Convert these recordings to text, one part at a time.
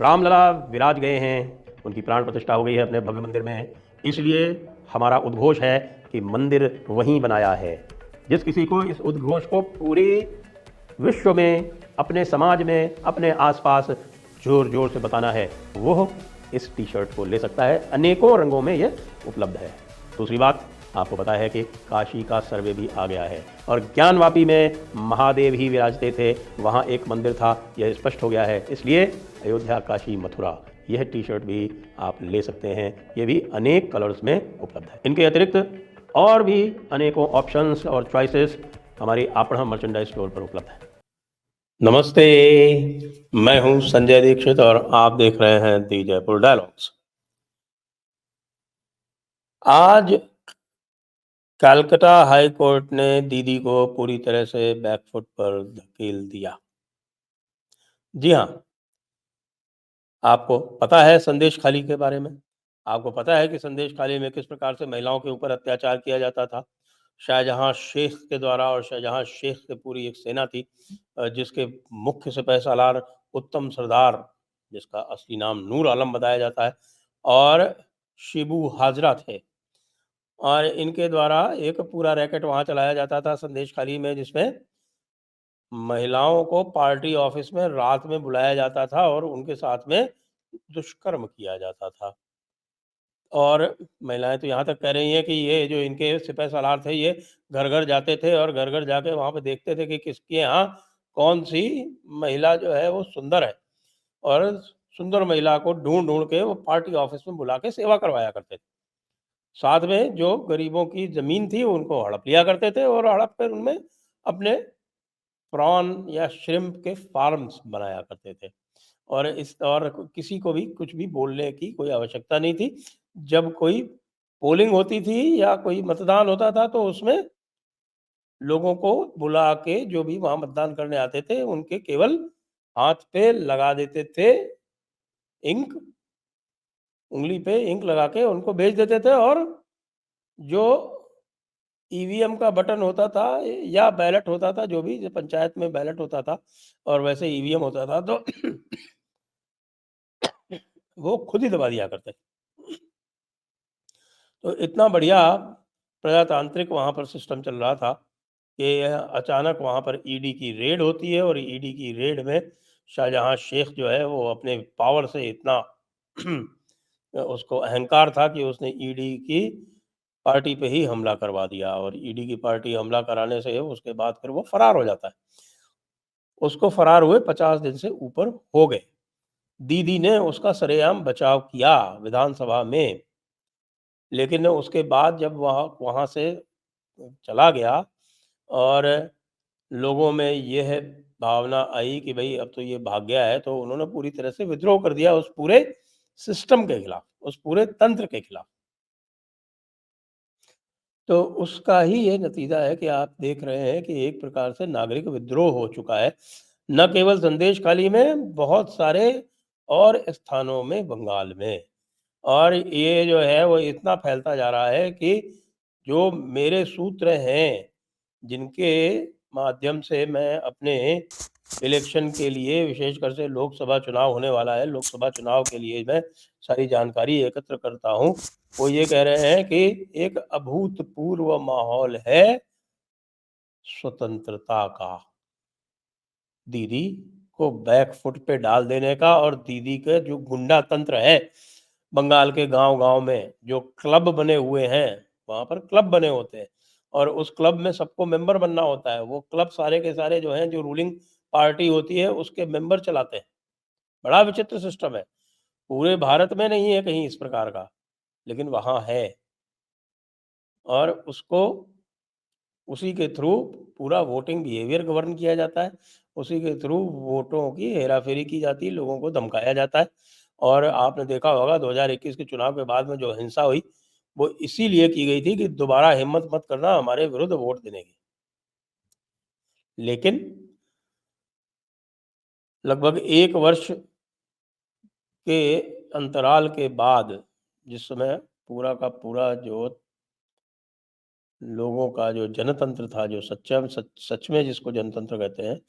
रामलला विराज गए हैं, उनकी प्राण प्रतिष्ठा हो गई है अपने भव्य मंदिर में। इसलिए हमारा उद्घोष है कि मंदिर वहीं बनाया है। जिस किसी को इस उद्घोष को पूरे विश्व में, अपने समाज में, अपने आसपास जोर जोर से बताना है, वो इस टी शर्ट को ले सकता है। अनेकों रंगों में ये उपलब्ध है। दूसरी बात, आपको पता है कि काशी का सर्वे भी आ गया है और ज्ञानवापी में महादेव ही विराजते थे, वहाँ एक मंदिर था, यह स्पष्ट हो गया है। इसलिए अयोध्या, काशी, मथुरा, यह टी शर्ट भी आप ले सकते हैं। ये भी अनेक कलर्स में उपलब्ध है। इनके अतिरिक्त और भी अनेकों ऑप्शंस और चॉइसेस हमारी आपड़ा मर्चेंडाइज स्टोर पर उपलब्ध है। नमस्ते, मैं हूं संजय दीक्षित और आप देख रहे हैं दी जयपुर डायलॉग्स। आज कलकत्ता हाई कोर्ट ने दीदी को पूरी तरह से बैकफुट पर धकेल दिया। जी हाँ, आपको पता है संदेश खाली के बारे में? आपको पता है कि संदेश खाली में किस प्रकार से महिलाओं के ऊपर अत्याचार किया जाता था? शाहजहां शेख के द्वारा, और शाहजहां शेख की पूरी एक सेना थी, जिसके मुख्य सिपह सालार उत्तम सरदार, जिसका असली नाम नूर आलम बताया जाता है, और शिबू हाजरा थे। और इनके द्वारा एक पूरा रैकेट वहाँ चलाया जाता था संदेश खाली में, जिसमें महिलाओं को पार्टी ऑफिस में रात में बुलाया जाता था और उनके साथ में दुष्कर्म किया जाता था। और महिलाएं तो यहाँ तक कह रही हैं कि ये जो इनके सिपह सालार थे, ये घर घर जाते थे और घर घर जाके वहाँ पे देखते थे कि किसके यहाँ कौन सी महिला जो है वो सुंदर है, और सुंदर महिला को ढूंढ ढूंढ के वो पार्टी ऑफिस में बुला के सेवा करवाया करते थे। साथ में जो गरीबों की ज़मीन थी उनको हड़प लिया करते थे और हड़प कर उनमें अपने प्रॉन या श्रिम्प के फार्म्स बनाया करते थे। और किसी को भी कुछ भी बोलने की कोई आवश्यकता नहीं थी। जब कोई पोलिंग होती थी या कोई मतदान होता था तो उसमें लोगों को बुला के, जो भी वहाँ मतदान करने आते थे, उनके केवल हाथ पे लगा देते थे इंक, उँगली पे इंक लगा के उनको भेज देते थे। और जो ईवीएम का बटन होता था या बैलेट होता था, जो भी, जो पंचायत में बैलेट होता था और वैसे ईवीएम होता था, तो वो खुद ही दबा दिया करते। तो इतना बढ़िया प्रजातांत्रिक वहाँ पर सिस्टम चल रहा था कि अचानक वहाँ पर ईडी की रेड होती है, और ईडी की रेड में शाहजहां शेख जो है वो अपने पावर से इतना उसको अहंकार था कि उसने ईडी की पार्टी पे ही हमला करवा दिया, और ईडी की पार्टी हमला कराने से उसके बाद फिर वो फरार हो जाता है। उसको फरार हुए 50 दिन से ऊपर हो गए। दीदी ने उसका सरेआम बचाव किया विधानसभा में, लेकिन उसके बाद जब वहाँ से चला गया और लोगों में यह भावना आई कि भाई अब तो ये भाग गया है, तो उन्होंने पूरी तरह से विद्रोह कर दिया उस पूरे सिस्टम के खिलाफ, उस पूरे तंत्र के खिलाफ। तो उसका ही ये नतीजा है कि आप देख रहे हैं कि एक प्रकार से नागरिक विद्रोह हो चुका है, न केवल संदेशखाली में, बहुत सारे और स्थानों में बंगाल में। और ये जो है वो इतना फैलता जा रहा है कि जो मेरे सूत्र हैं, जिनके माध्यम से मैं अपने इलेक्शन के लिए, विशेषकर से लोकसभा चुनाव होने वाला है, लोकसभा चुनाव के लिए मैं सारी जानकारी एकत्र करता हूँ, वो ये कह रहे हैं कि एक अभूतपूर्व माहौल है स्वतंत्रता का, दीदी को बैक फुट पे डाल देने का। और दीदी के जो गुंडा तंत्र है बंगाल के गांव-गांव में, जो क्लब बने हुए हैं, वहाँ पर क्लब बने होते हैं और उस क्लब में सबको मेंबर बनना होता है। वो क्लब सारे के सारे जो हैं, जो रूलिंग पार्टी होती है, उसके मेंबर चलाते हैं। बड़ा विचित्र सिस्टम है। पूरे भारत में नहीं है कहीं इस प्रकार का, लेकिन वहाँ है। और उसको, उसी के थ्रू पूरा वोटिंग बिहेवियर गवर्न किया जाता है। उसी के थ्रू वोटों की हेरा-फेरी की जाती है, लोगों को धमकाया जाता है। और आपने देखा होगा 2021 के चुनाव के बाद में जो हिंसा हुई, वो इसीलिए की गई थी कि दोबारा हिम्मत मत करना हमारे विरुद्ध वोट देने की। लेकिन लगभग 1 वर्ष के अंतराल के बाद, जिस समय पूरा का पूरा जो लोगों का जो जनतंत्र था, जो सच में जिसको जनतंत्र कहते हैं,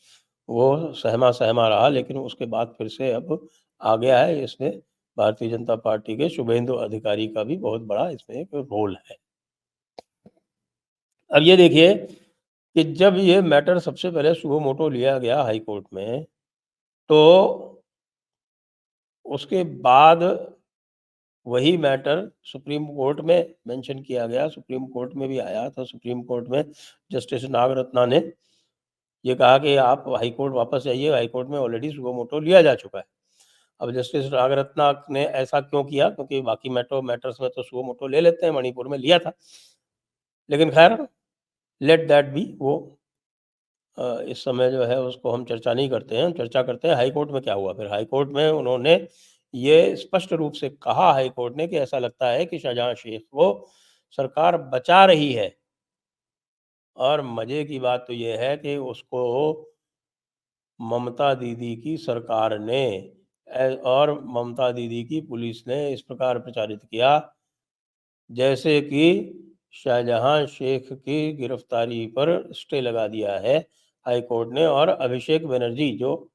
वो सहमा-सहमा रहा। लेकिन उसके बाद फिर से अब आ गया है। इसमें भारतीय जनता पार्टी के शुभेंदु अधिकारी का भी बहुत बड़ा इसमें एक रोल है। अब ये देखिए कि जब ये मैटर सबसे पहले सुओ मोटो लिया गया हाई कोर्ट में, तो उसके बाद वही मैटर सुप्रीम कोर्ट में मेंशन किया गया, सुप्रीम कोर्ट में भी आया था। सुप्रीम कोर्ट में जस्टिस नागरत्ना ने ये कहा कि आप हाई कोर्ट वापस जाइए, हाई कोर्ट में ऑलरेडी सुओ मोटो लिया जा चुका है। अब जस्टिस नागरत्ना ने ऐसा क्यों किया? क्योंकि बाकी मैटर्स में तो सुओ मोटो ले लेते हैं, मणिपुर में लिया था। लेकिन खैर लेट दैट बी, वो इस समय जो है उसको हम चर्चा नहीं करते हैं, हम चर्चा करते हैं हाई कोर्ट में क्या हुआ। फिर हाई कोर्ट में उन्होंने ये स्पष्ट रूप से कहा, हाई कोर्ट ने, कि ऐसा लगता है कि शाहजहां शेख को सरकार बचा रही है। और मजे की बात तो ये है कि उसको ममता दीदी की सरकार ने और ममता दीदी की पुलिस ने इस प्रकार प्रचारित किया जैसे कि शाहजहां शेख की गिरफ्तारी पर स्टे लगा दिया है हाई कोर्ट ने। और अभिषेक बनर्जी जो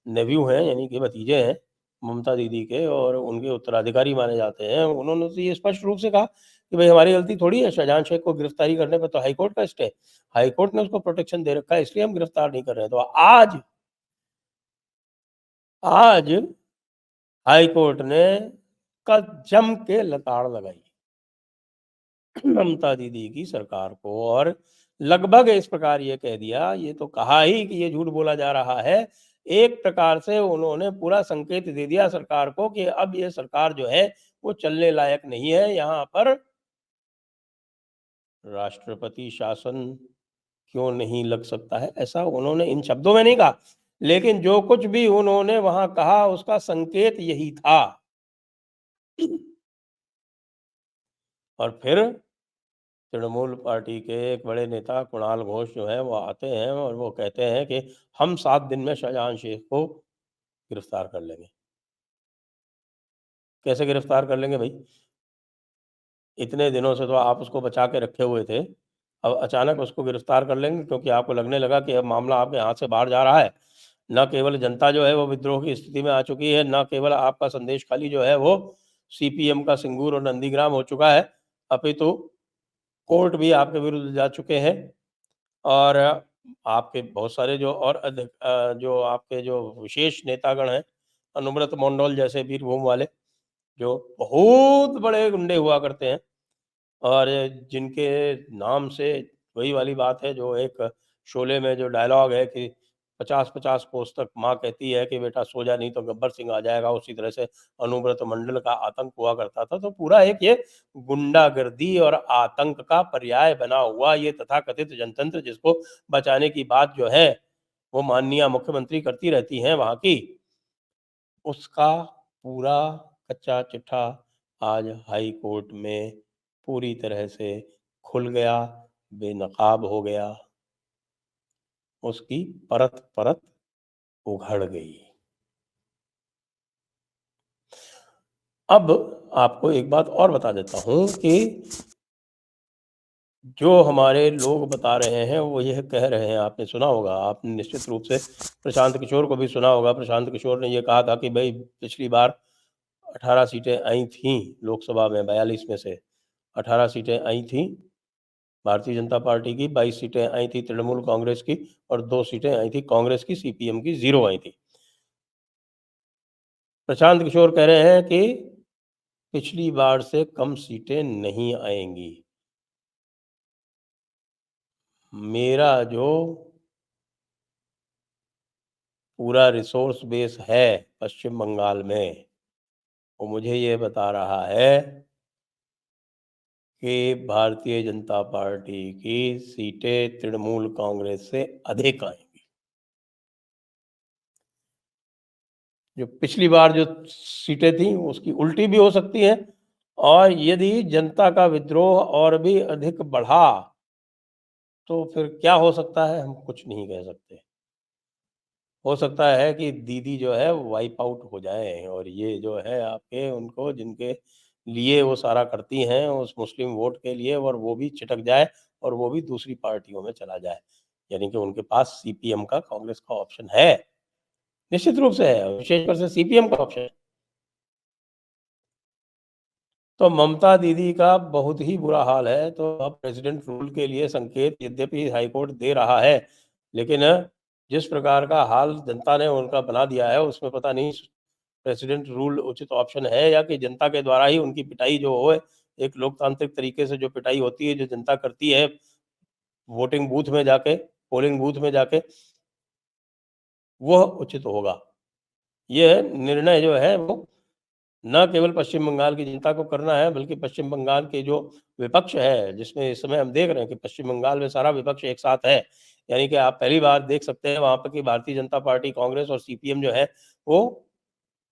नेव्यू हैं, यानी कि भतीजे हैं ममता दीदी के और उनके उत्तराधिकारी माने जाते हैं, उन्होंने तो ये स्पष्ट रूप से कहा कि भाई हमारी गलती थोड़ी है, शाहजहां शेख को गिरफ्तारी करने पर तो हाई कोर्ट का स्टे, हाई कोर्ट ने उसको प्रोटेक्शन दे रखा है, इसलिए हम गिरफ्तार नहीं कर रहे हैं। तो आज हाई कोर्ट ने कल जम के लताड़ लगाई ममता दीदी की सरकार को, और लगभग इस प्रकार ये कह दिया, ये तो कहा ही कि ये झूठ बोला जा रहा है। एक प्रकार से उन्होंने पूरा संकेत दे दिया सरकार को कि अब ये सरकार जो है वो चलने लायक नहीं है, यहाँ पर राष्ट्रपति शासन क्यों नहीं लग सकता है, ऐसा उन्होंने इन शब्दों में नहीं कहा, लेकिन जो कुछ भी उन्होंने वहां कहा उसका संकेत यही था। और फिर तृणमूल पार्टी के एक बड़े नेता कुणाल घोष जो है वो आते हैं और वो कहते हैं कि हम 7 दिन में शाहजहां शेख को गिरफ्तार कर लेंगे। कैसे गिरफ्तार कर लेंगे भाई? इतने दिनों से तो आप उसको बचा के रखे हुए थे। अब अचानक उसको गिरफ्तार कर लेंगे क्योंकि आपको लगने लगा कि अब मामला आपके हाथ से बाहर जा रहा है। न केवल जनता जो है वो विद्रोह की स्थिति में आ चुकी है, न केवल आपका संदेश खाली जो है वो सीपीएम का सिंगूर और नंदीग्राम हो चुका है, अपितु कोर्ट भी आपके विरुद्ध जा चुके हैं। और आपके बहुत सारे जो और जो आपके जो विशेष नेतागण हैं, अनुव्रत मंडल जैसे वीरभूम वाले, जो बहुत बड़े गुंडे हुआ करते हैं और जिनके नाम से वही वाली बात है जो एक शोले में जो डायलॉग है कि 50-50 कोस तक माँ कहती है कि बेटा सो जा नहीं तो गब्बर सिंह आ जाएगा, उसी तरह से अनुव्रत मंडल का आतंक हुआ करता था। तो पूरा एक ये गुंडागर्दी और आतंक का पर्याय बना हुआ ये तथाकथित जनतंत्र, जिसको बचाने की बात जो है वो माननीय मुख्यमंत्री करती रहती हैं वहाँ की, उसका पूरा कच्चा चिट्ठा आज हाई कोर्ट में पूरी तरह से खुल गया, बेनकाब हो गया, उसकी परत-परत उघड़ गई। अब आपको एक बात और बता देता हूँ कि जो हमारे लोग बता रहे हैं वो यह कह रहे हैं, आपने सुना होगा, आपने निश्चित रूप से प्रशांत किशोर को भी सुना होगा। प्रशांत किशोर ने ये कहा था कि भई पिछली बार 18 सीटें आई थीं लोकसभा में, 42 में से 18 सीटें आई थीं भारतीय जनता पार्टी की, 22 सीटें आई थी तृणमूल कांग्रेस की और 2 सीटें आई थी कांग्रेस की, सीपीएम की 0 आई थी। प्रशांत किशोर कह रहे हैं कि पिछली बार से कम सीटें नहीं आएँगी। मेरा जो पूरा रिसोर्स बेस है पश्चिम बंगाल में, वो मुझे ये बता रहा है कि भारतीय जनता पार्टी की सीटें तृणमूल कांग्रेस से अधिक आएँगी। जो पिछली बार जो सीटें थीं उसकी उल्टी भी हो सकती हैं, और यदि जनता का विद्रोह और भी अधिक बढ़ा तो फिर क्या हो सकता है, हम कुछ नहीं कह सकते। हो सकता है कि दीदी जो है वाइप आउट हो जाएँ और ये जो है आपके उनको जिनके लिए वो सारा करती हैं उस मुस्लिम वोट के लिए, और वो भी छिटक जाए और वो भी दूसरी पार्टियों में चला जाए। यानी कि उनके पास सीपीएम का, कांग्रेस का ऑप्शन है। निश्चित रूप से है, विशेषकर से सीपीएम का ऑप्शन। तो ममता दीदी का बहुत ही बुरा हाल है, तो अब प्रेसिडेंट रूल के लिए संकेत यद्यपि हाईकोर्ट दे रहा है, लेकिन जिस प्रकार का हाल जनता ने उनका बना दिया है, उसमें पता नहीं प्रेसिडेंट रूल उचित ऑप्शन है या कि जनता के द्वारा ही उनकी पिटाई जो हो, एक लोकतांत्रिक तरीके से जो पिटाई होती है, जो जनता करती है, वोटिंग बूथ में जाके, पोलिंग बूथ में जाके, वह उचित होगा। यह निर्णय जो है वो न केवल पश्चिम बंगाल की जनता को करना है, बल्कि पश्चिम बंगाल के जो विपक्ष है, जिसमें इस समय हम देख रहे हैं कि पश्चिम बंगाल में सारा विपक्ष एक साथ है। यानी कि आप पहली बार देख सकते हैं वहाँ पर कि भारतीय जनता पार्टी, कांग्रेस और सीपीएम जो है, वो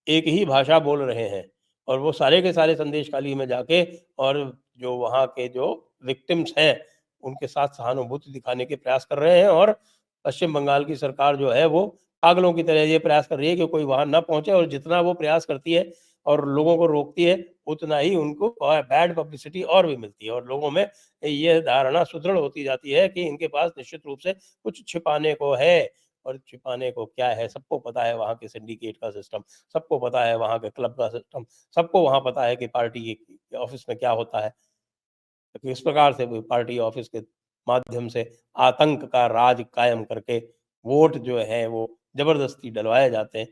एक ही भाषा बोल रहे हैं और वो सारे के सारे संदेश खाली में जाके और जो वहाँ के जो विक्टिम्स हैं, उनके साथ सहानुभूति दिखाने के प्रयास कर रहे हैं और पश्चिम बंगाल की सरकार जो है वो पागलों की तरह ये प्रयास कर रही है कि कोई वहाँ ना पहुँचे और जितना वो प्रयास करती है और लोगों को रोकती है, उतना ही उनको बैड पब्लिसिटी और भी मिलती है और लोगों में ये धारणा सुदृढ़ होती जाती है कि इनके पास निश्चित रूप से कुछ छिपाने को है। और छिपाने को क्या है, सबको पता है वहाँ के सिंडिकेट का सिस्टम, सबको पता है वहाँ के क्लब का सिस्टम, सबको वहाँ पता है कि पार्टी के ऑफिस में क्या होता है। तो किस प्रकार से वो पार्टी ऑफिस के माध्यम से आतंक का राज कायम करके वोट जो है वो ज़बरदस्ती डलवाए जाते हैं।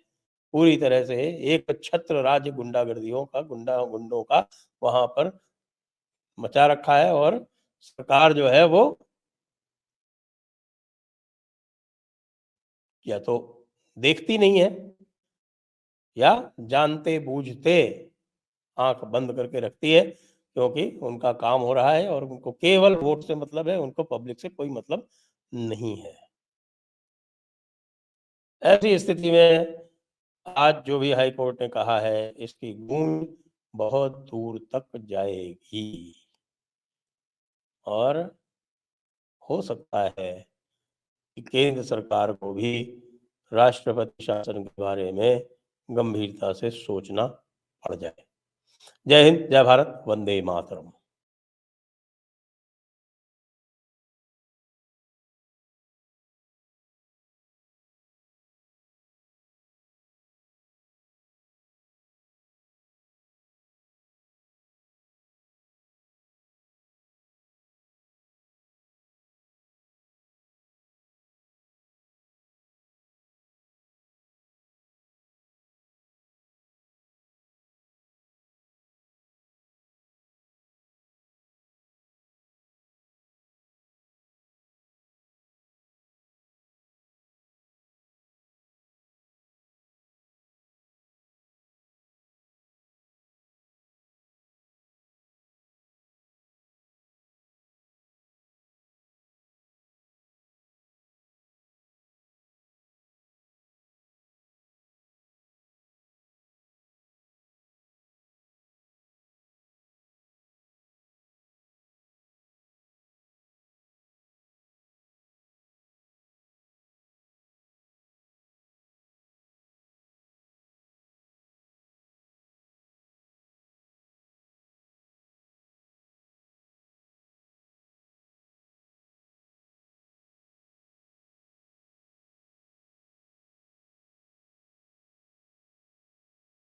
पूरी तरह से एक छत्र राज गुंडों का वहाँ पर मचा रखा है और सरकार जो है वो या तो देखती नहीं है या जानते-बूझते आँख बंद करके रखती है, क्योंकि उनका काम हो रहा है और उनको केवल वोट से मतलब है, उनको पब्लिक से कोई मतलब नहीं है। ऐसी स्थिति में आज जो भी हाई कोर्ट ने कहा है, इसकी गूंज बहुत दूर तक जाएगी और हो सकता है कि केंद्र सरकार को भी राष्ट्रपति शासन के बारे में गंभीरता से सोचना पड़ जाए। जय हिंद, जय भारत, वंदे मातरम।